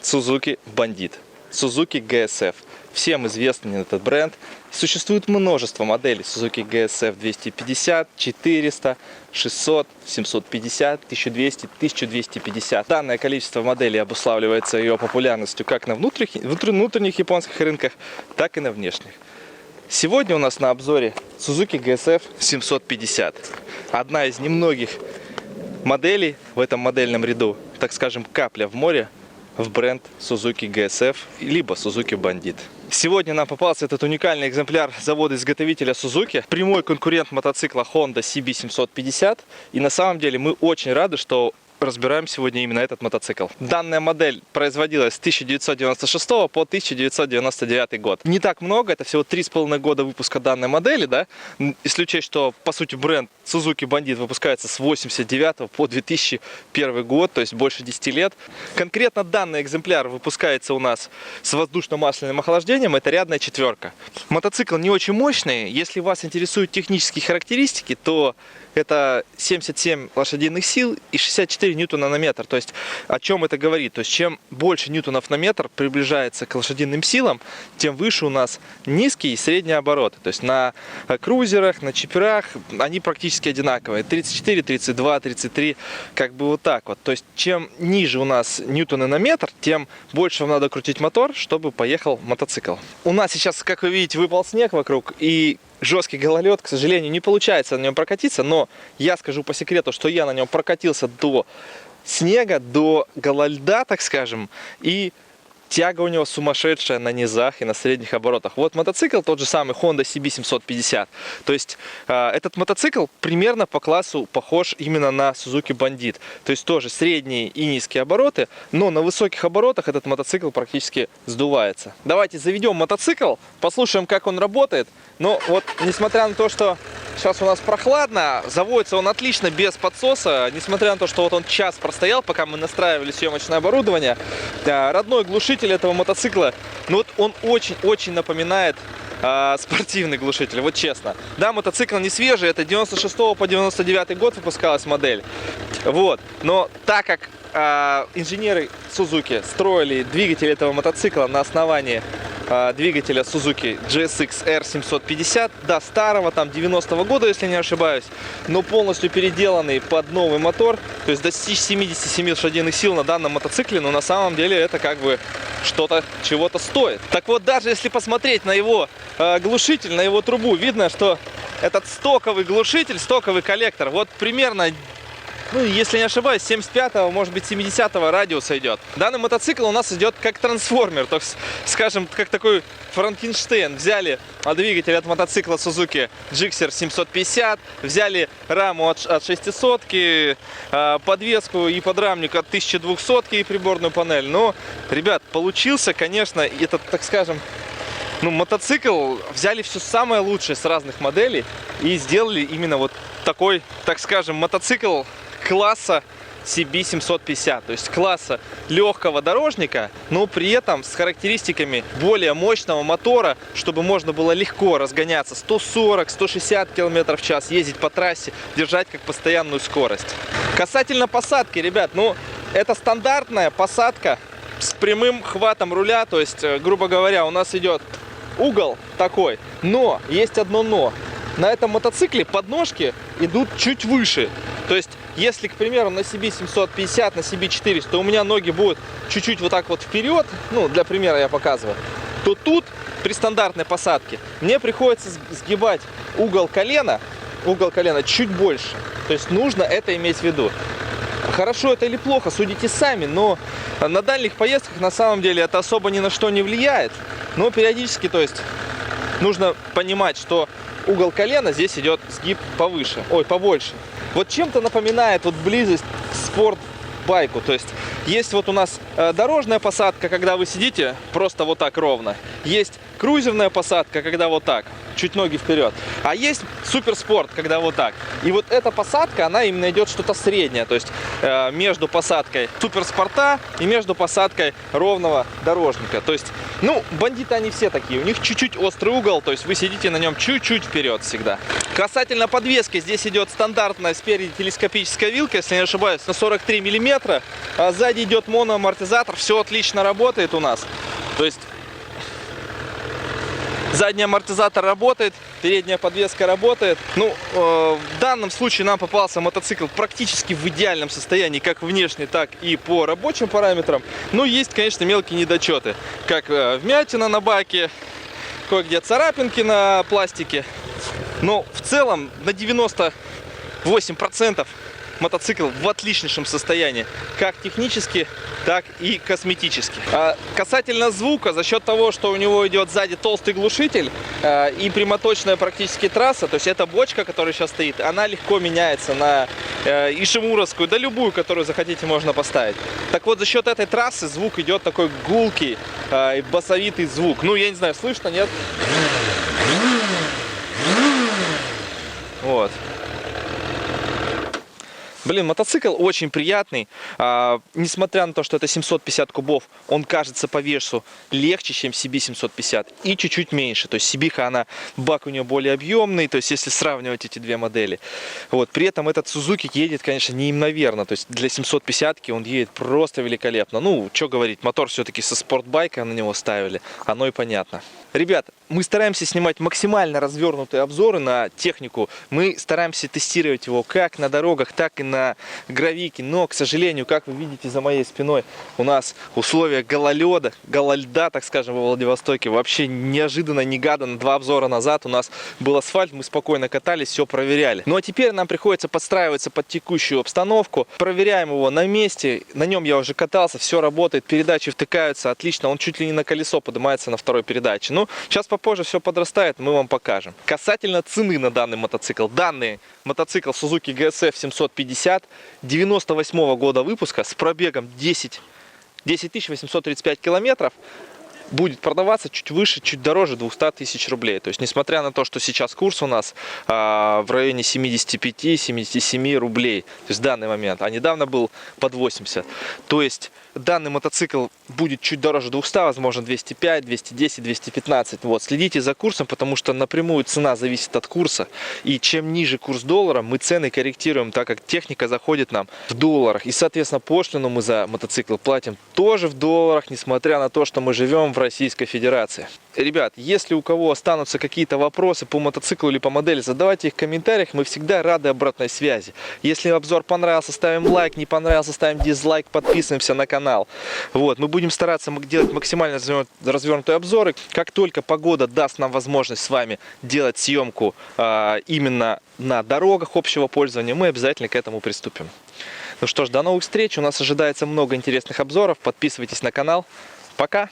Suzuki Bandit, Suzuki GSF. Всем известен этот бренд. Существует множество моделей Suzuki GSF 250, 400, 600, 750, 1200, 1250. Данное количество моделей обуславливается ее популярностью как на внутренних японских рынках, так и на внешних. Сегодня у нас на обзоре Suzuki GSF 750. Одна из немногих моделей в этом модельном ряду, так скажем, капля в море в бренд Suzuki GSF либо Suzuki Bandit. Сегодня нам попался этот уникальный экземпляр завода-изготовителя Suzuki, прямой конкурент мотоцикла Honda CB750. И на самом деле мы очень рады, что разбираем сегодня именно этот мотоцикл. Данная модель производилась с 1996 по 1999 год. Не так много, это всего 3,5 года выпуска данной модели, да? Если учесть, что по сути бренд Suzuki Bandit выпускается с 1989 по 2001 год, то есть больше 10 лет. Конкретно данный экземпляр выпускается у нас с воздушно-масляным охлаждением, это рядная четверка. Мотоцикл не очень мощный, если вас интересуют технические характеристики, то это 77 лошадиных сил и 64 ньютона на метр. То есть о чем это говорит? То есть чем больше ньютонов на метр приближается к лошадиным силам, тем выше у нас низкие и средние обороты. То есть на крузерах, на чиперах они практически одинаковые. 34, 32, 33, как бы вот так вот. То есть чем ниже у нас ньютоны на метр, тем больше вам надо крутить мотор, чтобы поехал мотоцикл. У нас сейчас, как вы видите, выпал снег вокруг и жесткий гололед, к сожалению, не получается на нем прокатиться, но я скажу по секрету, что я на нем прокатился до снега, до гололеда, так скажем, и тяга у него сумасшедшая на низах и на средних оборотах. Вот мотоцикл тот же самый Honda CB750. То есть этот мотоцикл примерно по классу похож именно на Suzuki Bandit. То есть тоже средние и низкие обороты, но на высоких оборотах этот мотоцикл практически сдувается. Давайте заведем мотоцикл, послушаем, как он работает. Но вот, несмотря на то, что сейчас у нас прохладно, заводится он отлично без подсоса. Несмотря на то, что вот он час простоял, пока мы настраивали съемочное оборудование. Родной глушитель этого мотоцикла, ну вот он очень-очень напоминает спортивный глушитель, вот честно. Да, мотоцикл не свежий, это 96 по 99 год выпускалась модель. Вот, но так как инженеры Suzuki строили двигатель этого мотоцикла на основании двигателя Suzuki GSX R750, да, старого, там 90-го года, если не ошибаюсь, но полностью переделанный под новый мотор, то есть достичь 77 лошадиных сил на данном мотоцикле, но на самом деле это как бы что-то, чего-то стоит. Так вот, даже если посмотреть на его глушитель, на его трубу, видно, что этот стоковый глушитель, стоковый коллектор, вот примерно, ну, если не ошибаюсь, 75-го, может быть, 70-го радиуса идет. Данный мотоцикл у нас идет как трансформер, то есть, скажем, как такой Франкенштейн. Взяли двигатель от мотоцикла Suzuki GSX 750, взяли раму от 600-ки, подвеску и подрамник от 1200-ки и приборную панель. Но, ребят, получился, конечно, этот, так скажем, ну, мотоцикл, взяли все самое лучшее с разных моделей и сделали именно вот такой, так скажем, мотоцикл класса CB750, то есть класса легкого дорожника, но при этом с характеристиками более мощного мотора, чтобы можно было легко разгоняться 140-160 км в час, ездить по трассе, держать как постоянную скорость. Касательно посадки, ребят, ну это стандартная посадка с прямым хватом руля, то есть, грубо говоря, у нас идет угол такой, но есть одно но. На этом мотоцикле подножки идут чуть выше. То есть, если, к примеру, на CB750, на CB400 у меня ноги будут чуть-чуть вот так вот вперед, ну, для примера я показываю, то тут, при стандартной посадке, мне приходится сгибать угол колена чуть больше. То есть, нужно это иметь в виду. Хорошо это или плохо, судите сами, но на дальних поездках на самом деле это особо ни на что не влияет. Но периодически, то есть, нужно понимать, что угол колена здесь идет сгиб повыше, ой, побольше. Вот чем-то напоминает вот близость к спортбайку. То есть есть вот у нас дорожная посадка, когда вы сидите просто вот так ровно. Есть крузерная посадка, когда вот так. чуть ноги вперед. А есть суперспорт, когда вот так. И вот эта посадка, она именно идет что-то среднее. То есть между посадкой суперспорта и между посадкой ровного дорожника. То есть, ну, бандиты они все такие. У них чуть-чуть острый угол, то есть вы сидите на нем чуть-чуть вперед всегда. Касательно подвески, здесь идет стандартная спереди телескопическая вилка, если не ошибаюсь, на 43 миллиметра. А сзади идет моноамортизатор, все отлично работает у нас. То есть задний амортизатор работает, передняя подвеска работает. Ну, в данном случае нам попался мотоцикл практически в идеальном состоянии, как внешне, так и по рабочим параметрам. Но есть, конечно, мелкие недочеты, как вмятина на баке, кое-где царапинки на пластике. Но в целом на 98% мотоцикл в отличнейшем состоянии, как технически, так и косметически. Касательно звука, за счет того, что у него идет сзади толстый глушитель и прямоточная практически трасса, то есть эта бочка, которая сейчас стоит, она легко меняется на ишимуровскую, да любую, которую захотите, можно поставить. Так вот, за счет этой трассы звук идет такой гулкий, басовитый звук. Ну, я не знаю, слышно, нет? Вот. Блин, мотоцикл очень приятный, несмотря на то, что это 750 кубов, он кажется по весу легче, чем CB 750 и чуть-чуть меньше. То есть CB, она, бак у нее более объемный, то есть если сравнивать эти две модели. Вот, при этом этот Suzuki едет, конечно, неимоверно, то есть для 750-ки он едет просто великолепно. Ну, что говорить, мотор все-таки со спортбайка на него ставили, оно и понятно. Ребят, мы стараемся снимать максимально развернутые обзоры на технику. Мы стараемся тестировать его как на дорогах, так и на гравийке. Но, к сожалению, как вы видите за моей спиной, у нас условия голольда, так скажем, во Владивостоке. Вообще неожиданно, негаданно. 2 обзора назад у нас был асфальт, мы спокойно катались, все проверяли. Ну а теперь нам приходится подстраиваться под текущую обстановку. Проверяем его на месте. На нем я уже катался, все работает, передачи втыкаются отлично. Он чуть ли не на колесо поднимается на второй передаче. Ну, сейчас попозже все подрастает, мы вам покажем. Касательно цены на данный мотоцикл. Данный мотоцикл Suzuki GSF 750 98 года выпуска с пробегом 10 835 километров. Будет продаваться чуть выше, чуть дороже 200 тысяч рублей. То есть, несмотря на то, что сейчас курс у нас в районе 75-77 рублей, то есть в данный момент, а недавно был под 80. То есть, данный мотоцикл будет чуть дороже 200, возможно 205, 210, 215. Вот, следите за курсом, потому что напрямую цена зависит от курса. И чем ниже курс доллара, мы цены корректируем, так как техника заходит нам в долларах. И, соответственно, пошлину мы за мотоцикл платим тоже в долларах, несмотря на то, что мы живем в Российской Федерации. Ребят, если у кого останутся какие-то вопросы по мотоциклу или по модели, задавайте их в комментариях, мы всегда рады обратной связи. Если обзор понравился, ставим лайк, не понравился, ставим дизлайк, подписываемся на канал. Вот, мы будем стараться делать максимально развернутые обзоры. Как только погода даст нам возможность с вами делать съемку именно на дорогах общего пользования, мы обязательно к этому приступим. Ну что ж, до новых встреч, у нас ожидается много интересных обзоров, подписывайтесь на канал. Пока!